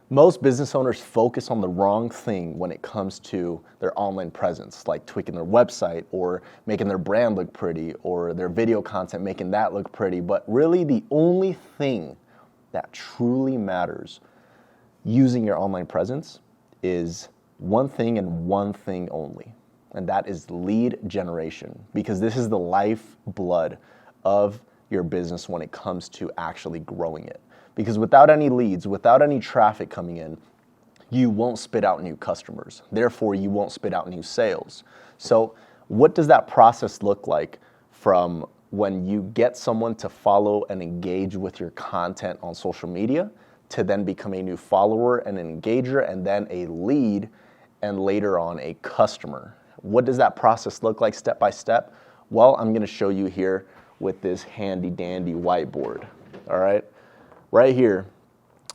Most business owners focus on the wrong thing when it comes to their online presence, like tweaking their website or making their brand look pretty or their video content, making that look pretty. But really the only thing that truly matters using your online presence is one thing and one thing only, and that is lead generation, because this is the lifeblood of your business when it comes to actually growing it. Because without any leads, without any traffic coming in, you won't spit out new customers. Therefore, you won't spit out new sales. So what does that process look like from when you get someone to follow and engage with your content on social media to then become a new follower and an engager and then a lead and later on a customer? What does that process look like step by step? Well, I'm gonna show you here with this handy dandy whiteboard, all right? Right here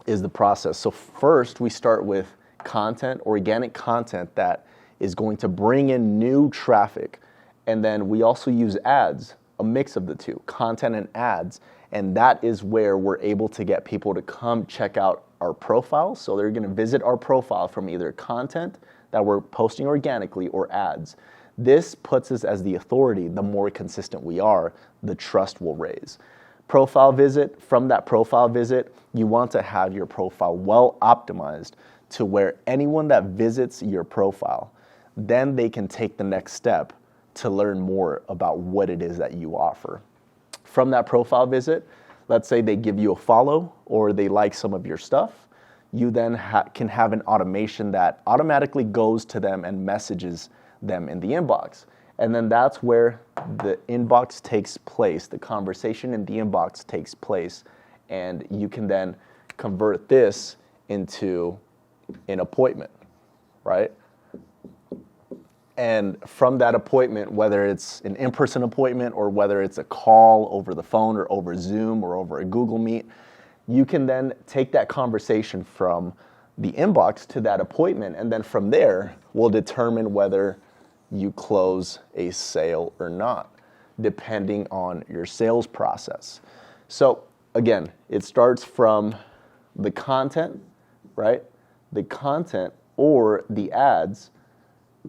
is the process. So first we start with content, organic content that is going to bring in new traffic. And then we also use ads, a mix of the two, content and ads. And that is where we're able to get people to come check out our profile. So they're gonna visit our profile from either content that we're posting organically or ads. This puts us as the authority. The more consistent we are, the trust will raise. Profile visit, from that profile visit, you want to have your profile well optimized to where anyone that visits your profile, then they can take the next step to learn more about what it is that you offer. From that profile visit, let's say they give you a follow or they like some of your stuff, you then can have an automation that automatically goes to them and messages them in the inbox. And then that's where the inbox takes place, the conversation in the inbox takes place, and you can then convert this into an appointment, right? And from that appointment, whether it's an in-person appointment or whether it's a call over the phone or over Zoom or over a Google Meet, you can then take that conversation from the inbox to that appointment, and then from there, we'll determine whether you close a sale or not, depending on your sales process. So again, it starts from the content, right? The content or the ads,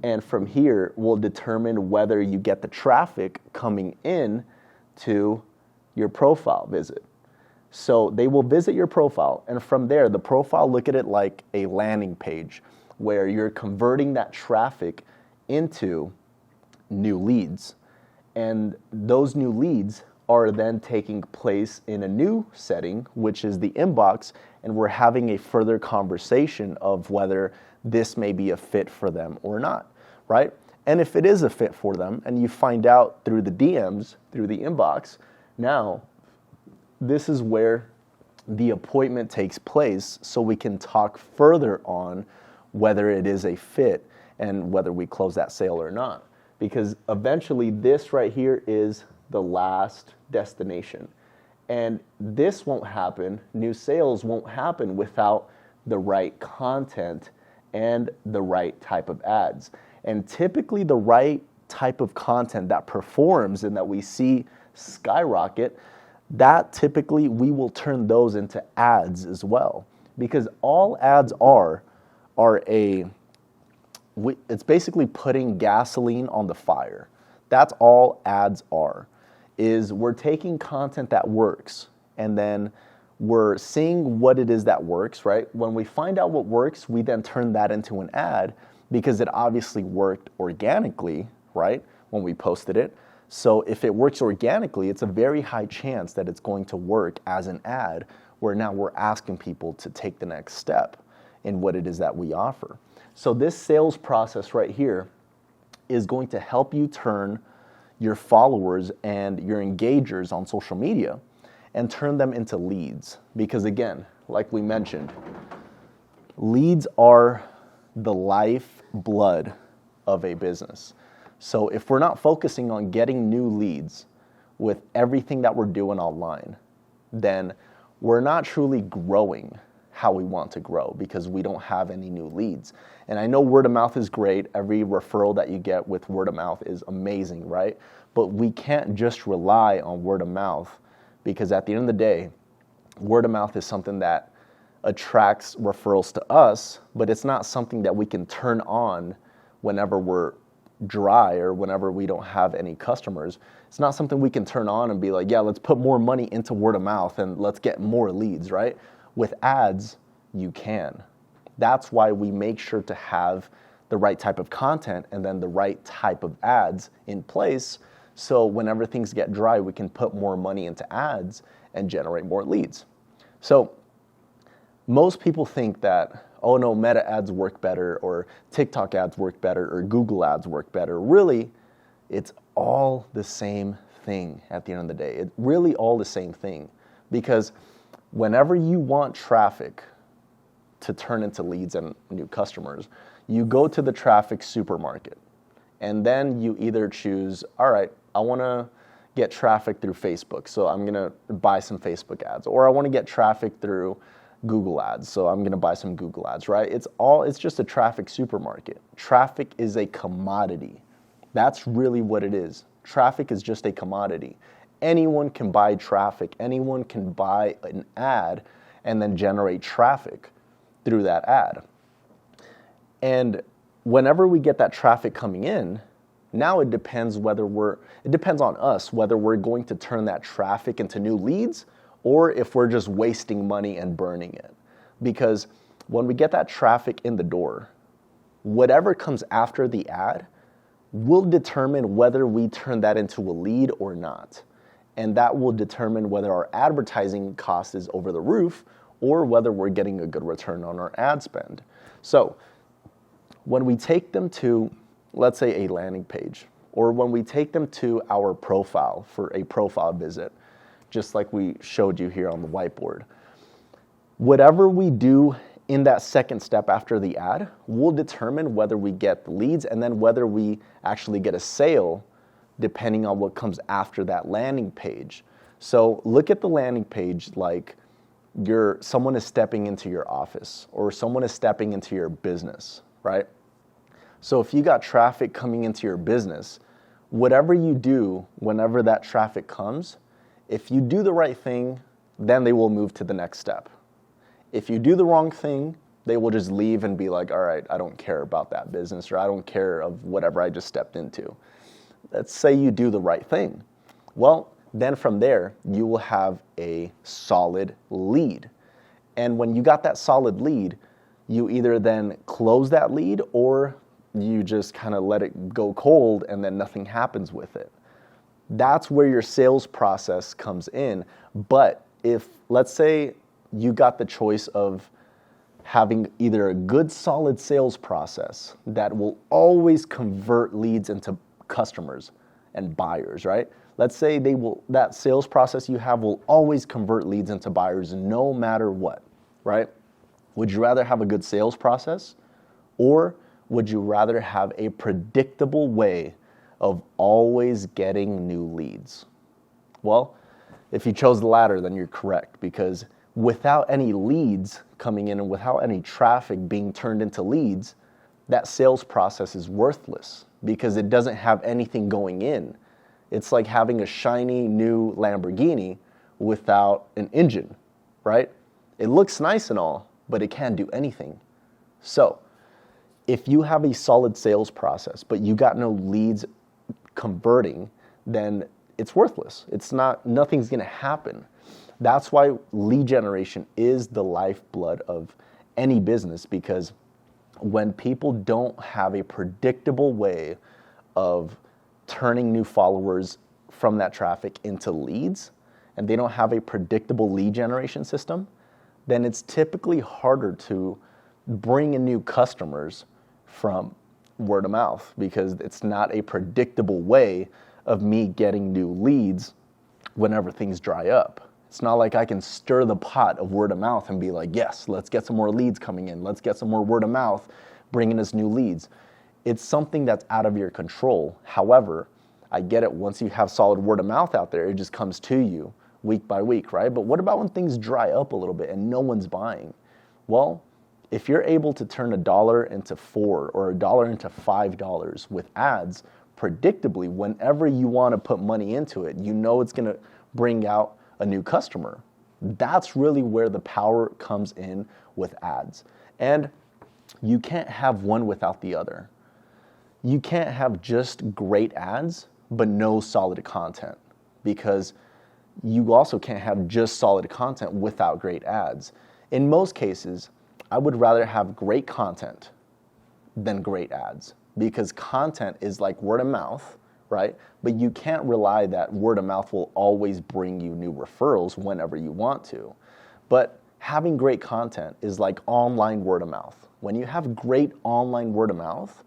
and from here, we'll determine whether you get the traffic coming in to your profile visit. So they will visit your profile, and from there, the profile, look at it like a landing page where you're converting that traffic into new leads. And those new leads are then taking place in a new setting, which is the inbox, and we're having a further conversation of whether this may be a fit for them or not, right? And if it is a fit for them, and you find out through the DMs, through the inbox, now this is where the appointment takes place so we can talk further on whether it is a fit and whether we close that sale or not. Because eventually this right here is the last destination. And this won't happen, new sales won't happen without the right content and the right type of ads. And typically the right type of content that performs and that we see skyrocket, that typically we will turn those into ads as well. Because all ads are it's basically putting gasoline on the fire. That's all ads are, is we're taking content that works and then we're seeing what it is that works, right? When we find out what works, we then turn that into an ad because it obviously worked organically, right? When we posted it. So if it works organically, it's a very high chance that it's going to work as an ad where now we're asking people to take the next step in what it is that we offer. So this sales process right here is going to help you turn your followers and your engagers on social media and turn them into leads. Because again, like we mentioned, leads are the lifeblood of a business. So if we're not focusing on getting new leads with everything that we're doing online, then we're not truly growing how we want to grow because we don't have any new leads. And I know word of mouth is great. Every referral that you get with word of mouth is amazing, right? But we can't just rely on word of mouth because at the end of the day, word of mouth is something that attracts referrals to us, but it's not something that we can turn on whenever we're dry or whenever we don't have any customers. It's not something we can turn on and be like, yeah, let's put more money into word of mouth and let's get more leads, right? With ads, you can. That's why we make sure to have the right type of content and then the right type of ads in place. So whenever things get dry, we can put more money into ads and generate more leads. So most people think that, oh no, Meta ads work better or TikTok ads work better or Google ads work better. Really, it's all the same thing at the end of the day. It's really all the same thing, because whenever you want traffic to turn into leads and new customers, you go to the traffic supermarket and then you either choose, all right, I want to get traffic through Facebook, so I'm going to buy some Facebook ads, or I want to get traffic through Google ads, so I'm going to buy some Google ads, right? It's just a traffic supermarket. Traffic is a commodity. That's really what it is. Traffic is just a commodity. Anyone can buy traffic. Anyone can buy an ad and then generate traffic through that ad. And whenever we get that traffic coming in, now it depends on us whether we're going to turn that traffic into new leads or if we're just wasting money and burning it. Because when we get that traffic in the door, whatever comes after the ad will determine whether we turn that into a lead or not. And that will determine whether our advertising cost is over the roof or whether we're getting a good return on our ad spend. So when we take them to, let's say, a landing page, or when we take them to our profile for a profile visit, just like we showed you here on the whiteboard, whatever we do in that second step after the ad will determine whether we get the leads and then whether we actually get a sale depending on what comes after that landing page. So look at the landing page like someone is stepping into your office or someone is stepping into your business, right? So if you got traffic coming into your business, whatever you do whenever that traffic comes, if you do the right thing, then they will move to the next step. If you do the wrong thing, they will just leave and be like, all right, I don't care about that business, or I don't care of whatever I just stepped into. Let's say you do the right thing. Well, then from there, you will have a solid lead. And when you got that solid lead, you either then close that lead or you just kind of let it go cold and then nothing happens with it. That's where your sales process comes in. But if, let's say, you got the choice of having either a good solid sales process that will always convert leads into customers and buyers, right? Let's say that sales process you have will always convert leads into buyers no matter what, right? Would you rather have a good sales process, or would you rather have a predictable way of always getting new leads? Well, if you chose the latter, then you're correct, because without any leads coming in and without any traffic being turned into leads, that sales process is worthless because it doesn't have anything going in. It's like having a shiny new Lamborghini without an engine, right? It looks nice and all, but it can't do anything. So if you have a solid sales process, but you got no leads converting, then it's worthless. Nothing's gonna happen. That's why lead generation is the lifeblood of any business, because when people don't have a predictable way of turning new followers from that traffic into leads, and they don't have a predictable lead generation system, then it's typically harder to bring in new customers from word of mouth, because it's not a predictable way of me getting new leads whenever things dry up. It's not like I can stir the pot of word of mouth and be like, yes, let's get some more leads coming in. Let's get some more word of mouth bringing us new leads. It's something that's out of your control. However, I get it. Once you have solid word of mouth out there, it just comes to you week by week, right? But what about when things dry up a little bit and no one's buying? Well, if you're able to turn $1 into $4 or $1 into $5 with ads, predictably, whenever you want to put money into it, you know it's going to bring out a new customer. That's really where the power comes in with ads. And you can't have one without the other. You can't have just great ads, but no solid content, because you also can't have just solid content without great ads. In most cases, I would rather have great content than great ads, because content is like word of mouth, right? But you can't rely that word of mouth will always bring you new referrals whenever you want to. But having great content is like online word of mouth. When you have great online word of mouth,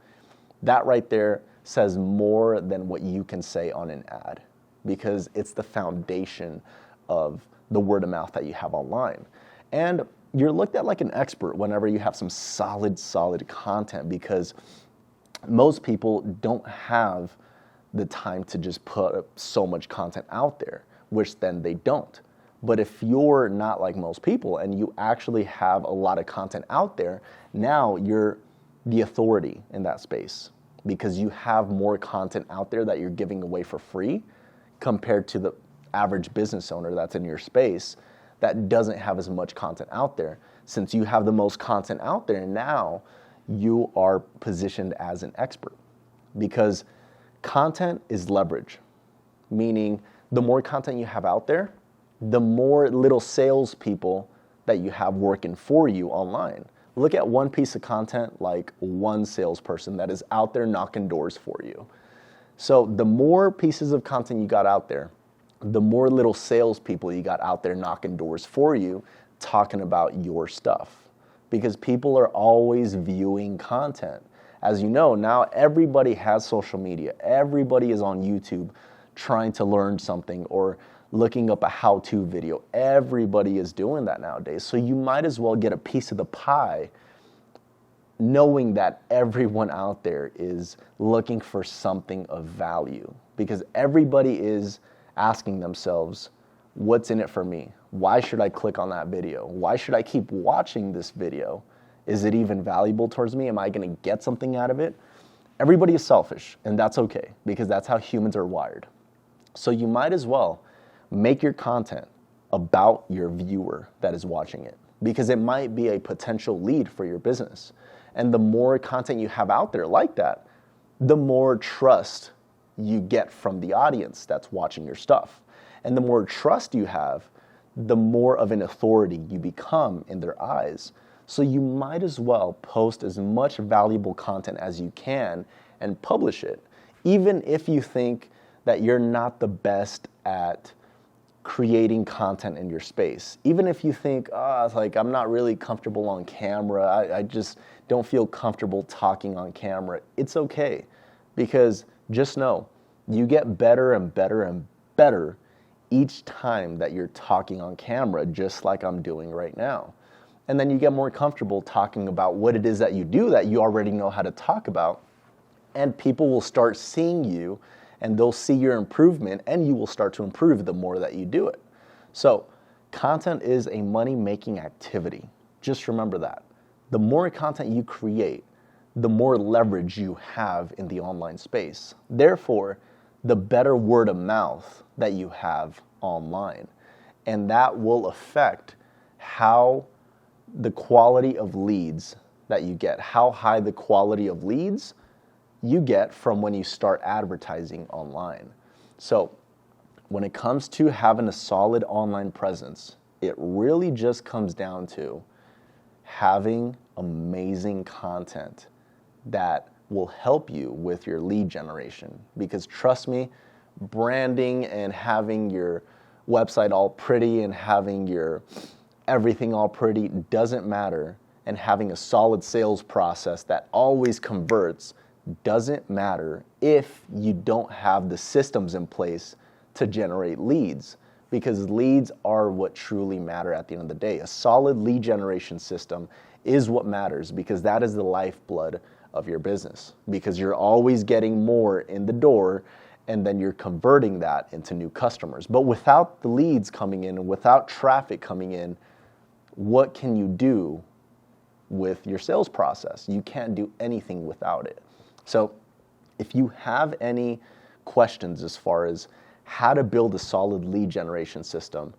that right there says more than what you can say on an ad, because it's the foundation of the word of mouth that you have online. And you're looked at like an expert whenever you have some solid content, because most people don't have the time to just put so much content out there, which then they don't. But if you're not like most people and you actually have a lot of content out there, now you're the authority in that space, because you have more content out there that you're giving away for free compared to the average business owner that's in your space that doesn't have as much content out there. Since you have the most content out there, now you are positioned as an expert, because content is leverage, meaning the more content you have out there, the more little salespeople that you have working for you online. Look at one piece of content like one salesperson that is out there knocking doors for you. So the more pieces of content you got out there, the more little salespeople you got out there knocking doors for you, talking about your stuff. Because people are always viewing content. As you know, now everybody has social media. Everybody is on YouTube trying to learn something or looking up a how-to video. Everybody is doing that nowadays. So you might as well get a piece of the pie, knowing that everyone out there is looking for something of value, because everybody is asking themselves, what's in it for me? Why should I click on that video? Why should I keep watching this video? Is it even valuable towards me? Am I going to get something out of it? Everybody is selfish, and that's okay, because that's how humans are wired. So you might as well make your content about your viewer that is watching it, because it might be a potential lead for your business. And the more content you have out there like that, the more trust you get from the audience that's watching your stuff. And the more trust you have, the more of an authority you become in their eyes. So you might as well post as much valuable content as you can and publish it, even if you think that you're not the best at creating content in your space. Even if you think, I'm not really comfortable on camera, I just don't feel comfortable talking on camera. It's okay, because just know, you get better and better and better each time that you're talking on camera, just like I'm doing right now. And then you get more comfortable talking about what it is that you do that you already know how to talk about, and people will start seeing you and they'll see your improvement, and you will start to improve the more that you do it. So content is a money-making activity. Just remember that. The more content you create, the more leverage you have in the online space. Therefore, the better word of mouth that you have online. And that will affect how the quality of leads that you get, how high the quality of leads you get from when you start advertising online. So when it comes to having a solid online presence, it really just comes down to having amazing content that will help you with your lead generation. Because trust me, branding and having your website all pretty and having your everything all pretty doesn't matter, and having a solid sales process that always converts doesn't matter if you don't have the systems in place to generate leads, because leads are what truly matter at the end of the day. A solid lead generation system is what matters, because that is the lifeblood of your business, because you're always getting more in the door and then you're converting that into new customers. But without the leads coming in and without traffic coming in, what can you do with your sales process? You can't do anything without it. So if you have any questions as far as how to build a solid lead generation system,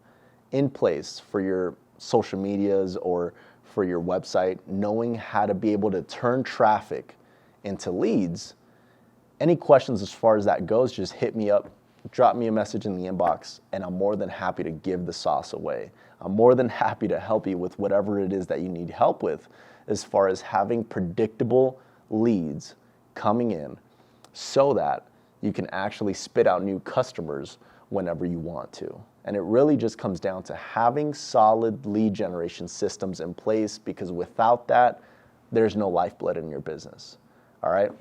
in place for your social medias or for your website, knowing how to be able to turn traffic into leads. Any questions as far as that goes, just hit me up, drop me a message in the inbox, and I'm more than happy to give the sauce away. I'm more than happy to help you with whatever it is that you need help with as far as having predictable leads coming in so that you can actually spit out new customers whenever you want to. And it really just comes down to having solid lead generation systems in place, because without that, there's no lifeblood in your business. All right?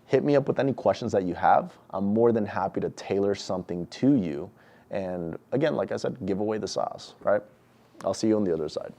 Hit me up with any questions that you have. I'm more than happy to tailor something to you. And again, like I said, give away the sauce, right? I'll see you on the other side.